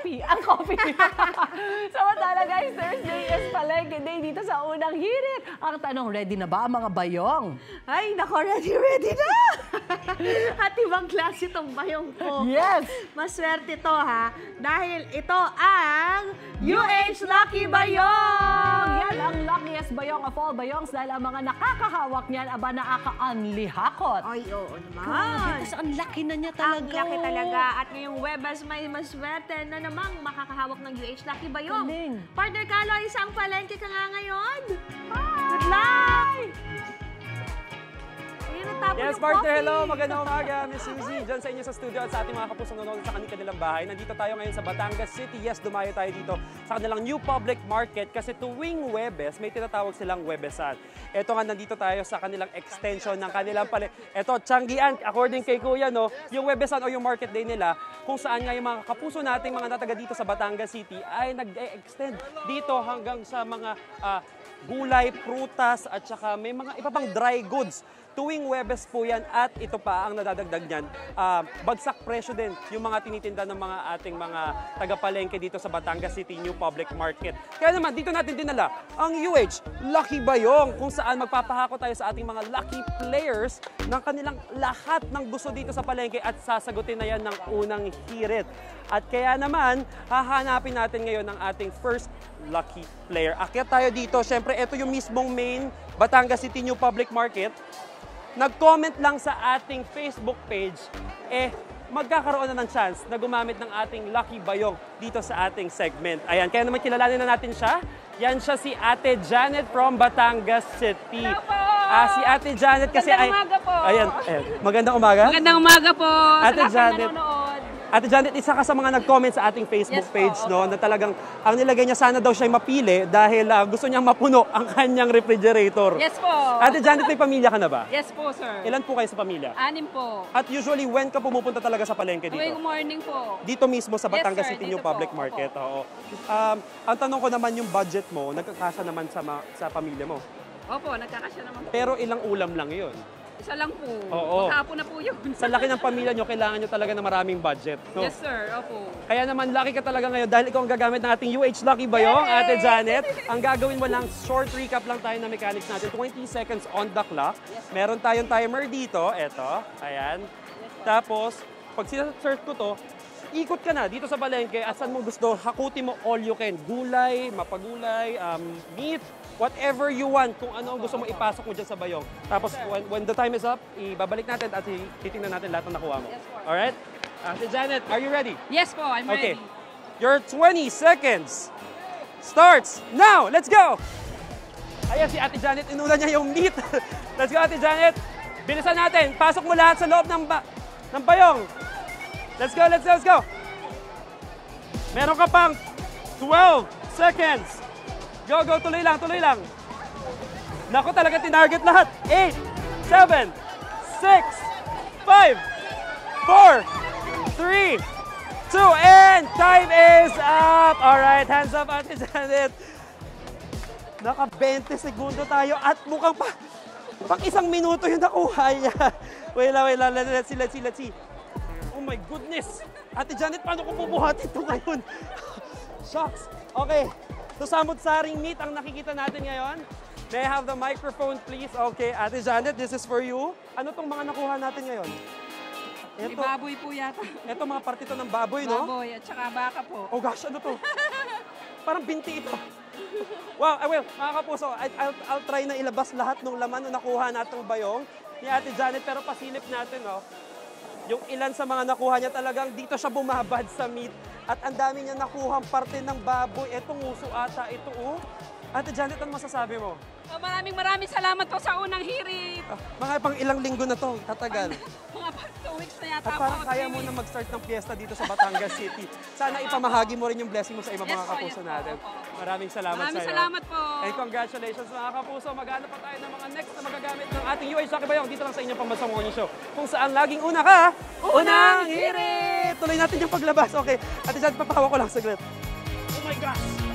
coffee. Ang coffee. Samantala guys, Thursday is Palengke Day dito sa Unang Hirit. Ang tanong, ready na ba ang mga bayong? Ay, nako, ready na! At ibang klase itong bayong ko. Yes! Maswerte to ha, dahil ito ang UH Lucky Bayong! Yan ang luckiest bayong of all bayongs dahil ang mga nakakahawak niyan aba nakaka-unlihakot. Ay, oo naman. Kasi ang laki na niya talaga. Ang laki talaga. At ngayong Webas may maswerte na namang makakahawak ng UH Lucky Bayong. Galing. Partner Carlo, isang palengke ka nga ngayon. Hi! Good luck! Ayun, natapon Yes, yung partner, coffee. hello. Magandang umaga, Miss Suzy. Diyan sa inyo sa studio at sa ating mga kapusong nanonood sa kanilang bahay. Nandito tayo ngayon sa Batangas City. Yes, dumayo tayo dito sa kanilang new public market kasi tuwing Webes, may tinatawag silang Webesan. Ito nga, nandito tayo sa kanilang extension ng kanilang Ito, Tianggian, according kay Kuya, no, yung Webesan o yung market day nila, kung saan nga yung mga kapuso nating mga nataga dito sa Batangas City ay nag-extend dito hanggang sa mga gulay, prutas at saka may mga iba pang dry goods. Tuwing Webes po yan at ito pa ang nadadagdag niyan. Bagsak presyo din yung mga tinitinda ng mga ating mga taga-palengke dito sa Batangas City New Public Market. Kaya naman dito natin dinala ang UH Lucky Bayong kung saan magpapahako tayo sa ating mga lucky players ng kanilang lahat ng gusto dito sa palengke at sasagutin na yan ng unang hirit. At kaya naman, hahanapin natin ngayon ang ating first lucky player. Akyat tayo dito. Siyempre, ito yung mismong main Batangas City New Public Market. Nag-comment lang sa ating Facebook page, magkakaroon na ng chance na gumamit ng ating Lucky Bayong dito sa ating segment. Ayan, kaya naman kilalanin na natin siya. Yan siya si Ate Janet from Batangas City. Hello po! Si Ate Janet kasi Magandang umaga po. Ayan, magandang umaga. Magandang umaga po. Ate Sa lahat ng Janet. nanonood. Ate Janet, isa ka sa mga nag-comment sa ating Facebook Yes po, page, no, opo. na talagang ang nilagay niya sana daw siya mapili dahil gusto niyang mapuno ang kanyang refrigerator. Yes po. Ate Janet, may pamilya ka na ba? Yes po, sir. Ilan po kayo sa pamilya? 6 po. At usually, when ka pumupunta talaga sa palengke Tuwing dito? morning po. Dito mismo sa Yes, Batangas sir, City dito New Public po. Market. Oo. Ang tanong ko naman yung budget mo, nagkakasa naman sa pamilya mo. Opo, nagkakasya naman po. Pero ilang ulam lang yun? Isa lang po. Oo. Maghapon na po yun. Sa laki ng pamilya nyo, kailangan nyo talaga ng maraming budget. No? Yes, sir. Opo. Kaya naman, lucky ka talaga ngayon dahil ikaw ang gagamit ng ating UH Lucky Bayong, Ate Janet. Ang gagawin mo lang, short recap lang tayo na mechanics natin. 20 seconds on the clock. Meron tayong timer dito. Eto. Ayan. Tapos, pag sinasert ko to, ikot ka na dito sa palengke at saan mo gusto, hakuti mo all you can. Gulay, mapagulay, meat, whatever you want, kung ano ang gusto mo ipasok mo dyan sa bayong. Tapos, when the time is up, ibabalik natin at titingnan natin lahat ng nakuha mo. Alright? Ate Janet, are you ready? Yes po, I'm Okay. ready. Your 20 seconds starts now. Let's go! Ayan, si Ate Janet, inuna niya yung meat. Let's go, Ate Janet. Bilisan natin. Pasok mo lahat sa loob ng bayong. Let's go, let's go, let's go. Meron ka pang 12 seconds. Go, go, tuloy lang, tuloy lang. Naku, talaga tinarget lahat. 8, 7, 6, 5, 4, 3, 2, and time is up. Alright, hands up, Ate Janet. Naka 20 segundo tayo at mukhang pang isang minuto yung nakuha niya. Wait lang, let's see. Oh my goodness! Ate Janet, paano ko bubuhatin ito ngayon? Shucks! Okay, so samot-saring meat ang nakikita natin ngayon. May I have the microphone, please? Okay, Ate Janet, this is for you. Ano tong mga nakuha natin ngayon? May baboy po yata. Ito mga parte ito ng baboy, no? Baboy at saka baka po. Oh gosh, ano to? Parang binti ito. Wow, well, mga kapuso, I'll try na ilabas lahat ng laman na nakuha natong bayong ni Ate Janet, pero pasilip natin, no? Yung ilan sa mga nakuha niya talagang dito siya bumabad sa meat at ang dami niya nakuhang parte ng baboy. Etong nguso ata, ito Ate Janet, ano masasabi mo? So, maraming salamat po sa unang hirit. Mga pang ilang linggo na to, tatagal. Mga 2 weeks na yata At po. parang kaya mo na mag-start ng piyesta dito sa Batangas City. Sana ipamahagi mo rin yung blessing mo sa ibang Yes mga po, kapuso yes po, natin. opo. Maraming salamat Maraming sa'yo. salamat po. And congratulations mga kapuso. Maghanap pa tayo ng mga next na magagamit ng ating UH Lucky Bayong dito lang sa inyong Pambansang Morning Show. Kung saan laging una ka, unang hirit! Tuloy natin yung paglabas. Okay, Ate Janet, papahawa ko lang saglit. Oh my gosh!